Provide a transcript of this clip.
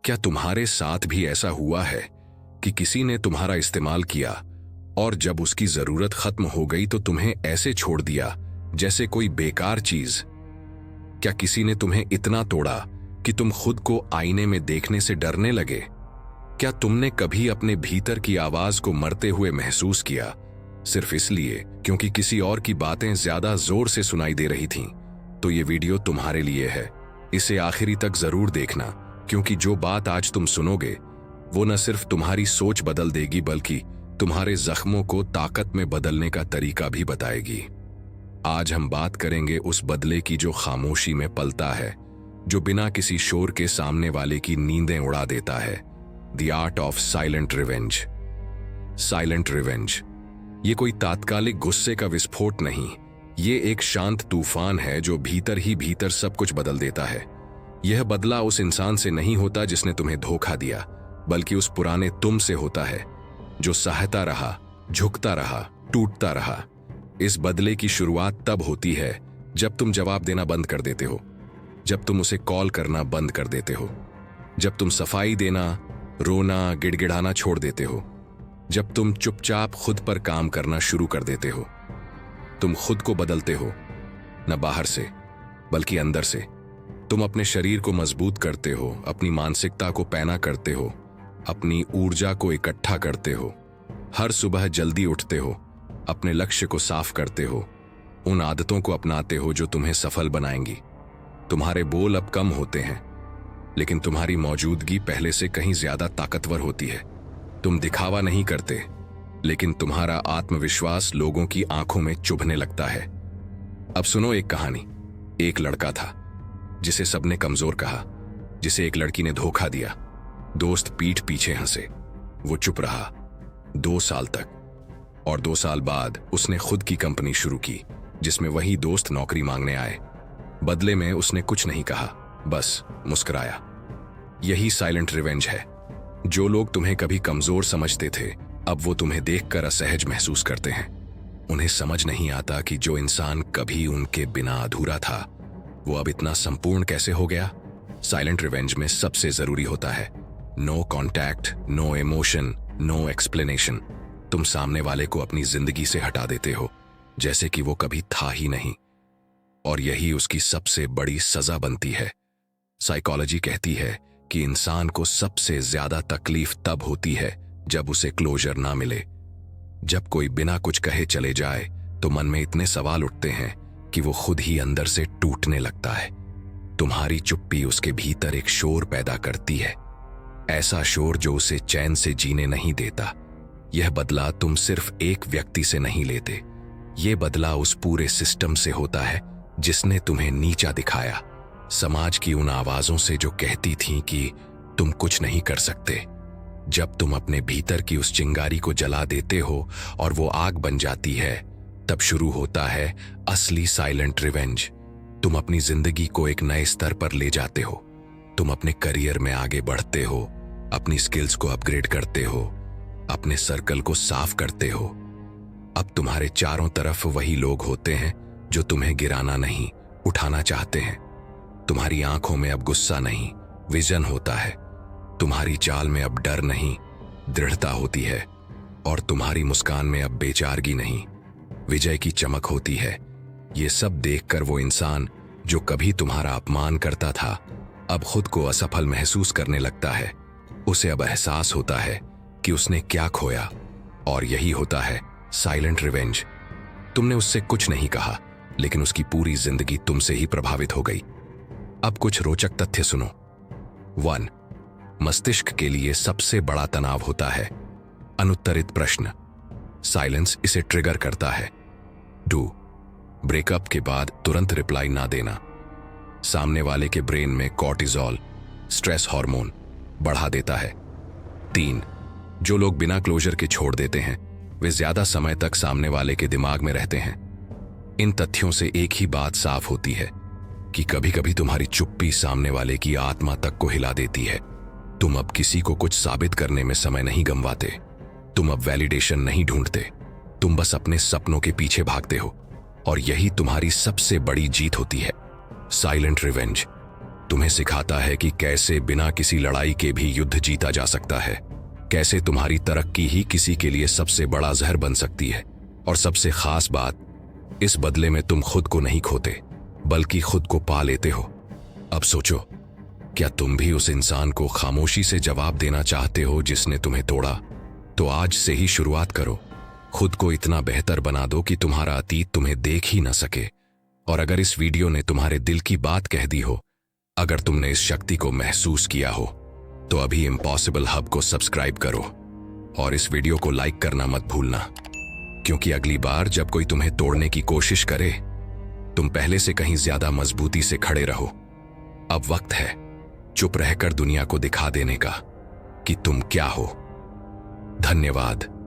क्या तुम्हारे साथ भी ऐसा हुआ है कि किसी ने तुम्हारा इस्तेमाल किया और जब उसकी जरूरत खत्म हो गई तो तुम्हें ऐसे छोड़ दिया जैसे कोई बेकार चीज? क्या किसी ने तुम्हें इतना तोड़ा कि तुम खुद को आईने में देखने से डरने लगे? क्या तुमने कभी अपने भीतर की आवाज को मरते हुए महसूस किया, सिर्फ इसलिए क्योंकि किसी और की बातें ज्यादा जोर से सुनाई दे रही थीं? तो ये वीडियो तुम्हारे लिए है। इसे आखिरी तक जरूर देखना, क्योंकि जो बात आज तुम सुनोगे वो न सिर्फ तुम्हारी सोच बदल देगी बल्कि तुम्हारे जख्मों को ताकत में बदलने का तरीका भी बताएगी। आज हम बात करेंगे उस बदले की जो खामोशी में पलता है, जो बिना किसी शोर के सामने वाले की नींदें उड़ा देता है। The art of silent revenge. Silent revenge ये कोई तात्कालिक गुस्से का विस्फोट नहीं, ये एक शांत तूफान है जो भीतर ही भीतर सब कुछ बदल देता है। यह बदला उस इंसान से नहीं होता जिसने तुम्हें धोखा दिया, बल्कि उस पुराने तुम से होता है जो सहता रहा, झुकता रहा, टूटता रहा। इस बदले की शुरुआत तब होती है जब तुम जवाब देना बंद कर देते हो, जब तुम उसे कॉल करना बंद कर देते हो, जब तुम सफाई देना, रोना, गिड़गिड़ाना छोड़ देते हो, जब तुम चुपचाप खुद पर काम करना शुरू कर देते हो। तुम खुद को बदलते हो, न बाहर से बल्कि अंदर से। तुम अपने शरीर को मजबूत करते हो, अपनी मानसिकता को पैना करते हो, अपनी ऊर्जा को इकट्ठा करते हो। हर सुबह जल्दी उठते हो, अपने लक्ष्य को साफ करते हो, उन आदतों को अपनाते हो जो तुम्हें सफल बनाएंगी। तुम्हारे बोल अब कम होते हैं, लेकिन तुम्हारी मौजूदगी पहले से कहीं ज्यादा ताकतवर होती है। तुम दिखावा नहीं करते, लेकिन तुम्हारा आत्मविश्वास लोगों की आंखों में चुभने लगता है। अब सुनो एक कहानी। एक लड़का था जिसे सबने कमजोर कहा, जिसे एक लड़की ने धोखा दिया। दोस्त पीठ पीछे हंसे, वो चुप रहा 2 साल तक। और 2 साल बाद उसने खुद की कंपनी शुरू की, जिसमें वही दोस्त नौकरी मांगने आए। बदले में उसने कुछ नहीं कहा, बस मुस्कुराया। यही साइलेंट रिवेंज है। जो लोग तुम्हें कभी कमजोर समझते थे, अब वो तुम्हें देखकर असहज महसूस करते हैं। उन्हें समझ नहीं आता कि जो इंसान कभी उनके बिना अधूरा था, वो अब इतना संपूर्ण कैसे हो गया। साइलेंट रिवेंज में सबसे जरूरी होता है no contact, no emotion, no explanation. तुम सामने वाले को अपनी जिंदगी से हटा देते हो जैसे कि वो कभी था ही नहीं, और यही उसकी सबसे बड़ी सजा बनती है। साइकोलॉजी कहती है कि इंसान को सबसे ज्यादा तकलीफ तब होती है जब उसे क्लोजर ना मिले। जब कोई बिना कुछ कहे चले जाए तो मन में इतने सवाल उठते हैं कि वो खुद ही अंदर से टूटने लगता है। तुम्हारी चुप्पी उसके भीतर एक शोर पैदा करती है, ऐसा शोर जो उसे चैन से जीने नहीं देता। यह बदला तुम सिर्फ एक व्यक्ति से नहीं लेते, यह बदला उस पूरे सिस्टम से होता है जिसने तुम्हें नीचा दिखाया। समाज की उन आवाजों से जो कहती थीं कि तुम कुछ नहीं कर सकते। जब तुम अपने भीतर की उस चिंगारी को जला देते हो और वो आग बन जाती है, तब शुरू होता है असली साइलेंट रिवेंज। तुम अपनी जिंदगी को एक नए स्तर पर ले जाते हो। तुम अपने करियर में आगे बढ़ते हो, अपनी स्किल्स को अपग्रेड करते हो, अपने सर्कल को साफ करते हो। अब तुम्हारे चारों तरफ वही लोग होते हैं जो तुम्हें गिराना नहीं, उठाना चाहते हैं। तुम्हारी आंखों में अब गुस्सा नहीं, विजन होता है। तुम्हारी चाल में अब डर नहीं, दृढ़ता होती है। और तुम्हारी मुस्कान में अब बेचारगी नहीं, विजय की चमक होती है। ये सब देखकर वो इंसान जो कभी तुम्हारा अपमान करता था, अब खुद को असफल महसूस करने लगता है। उसे अब एहसास होता है कि उसने क्या खोया, और यही होता है साइलेंट रिवेंज। तुमने उससे कुछ नहीं कहा, लेकिन उसकी पूरी जिंदगी तुमसे ही प्रभावित हो गई। अब कुछ रोचक तथ्य सुनो। 1. मस्तिष्क के लिए सबसे बड़ा तनाव होता है अनुत्तरित प्रश्न। साइलेंस इसे ट्रिगर करता है। 2. ब्रेकअप के बाद तुरंत रिप्लाई ना देना। सामने वाले के ब्रेन में कॉर्टिजोल, स्ट्रेस हार्मोन, बढ़ा देता है। 3. जो लोग बिना क्लोजर के छोड़ देते हैं, वे ज्यादा समय तक सामने वाले के दिमाग में रहते हैं। इन तथ्यों से एक ही बात साफ होती है कि कभी कभी तुम्हारी चुप्पी सामने वाले की आत्मा तक को हिला देती है। तुम अब किसी को कुछ साबित करने में समय नहीं गंवाते। तुम अब वैलिडेशन नहीं ढूंढते। तुम बस अपने सपनों के पीछे भागते हो, और यही तुम्हारी सबसे बड़ी जीत होती है। साइलेंट रिवेंज तुम्हें सिखाता है कि कैसे बिना किसी लड़ाई के भी युद्ध जीता जा सकता है, कैसे तुम्हारी तरक्की ही किसी के लिए सबसे बड़ा जहर बन सकती है। और सबसे खास बात, इस बदले में तुम खुद को नहीं खोते बल्कि खुद को पा लेते हो। अब सोचो, क्या तुम भी उस इंसान को खामोशी से जवाब देना चाहते हो जिसने तुम्हें तोड़ा? तो आज से ही शुरुआत करो। खुद को इतना बेहतर बना दो कि तुम्हारा अतीत तुम्हें देख ही न सके। और अगर इस वीडियो ने तुम्हारे दिल की बात कह दी हो, अगर तुमने इस शक्ति को महसूस किया हो, तो अभी इम्पॉसिबल हब को सब्सक्राइब करो और इस वीडियो को लाइक करना मत भूलना, क्योंकि अगली बार जब कोई तुम्हें तोड़ने की कोशिश करे, तुम पहले से कहीं ज्यादा मजबूती से खड़े रहो। अब वक्त है चुप रहकर दुनिया को दिखा देने का कि तुम क्या हो। धन्यवाद।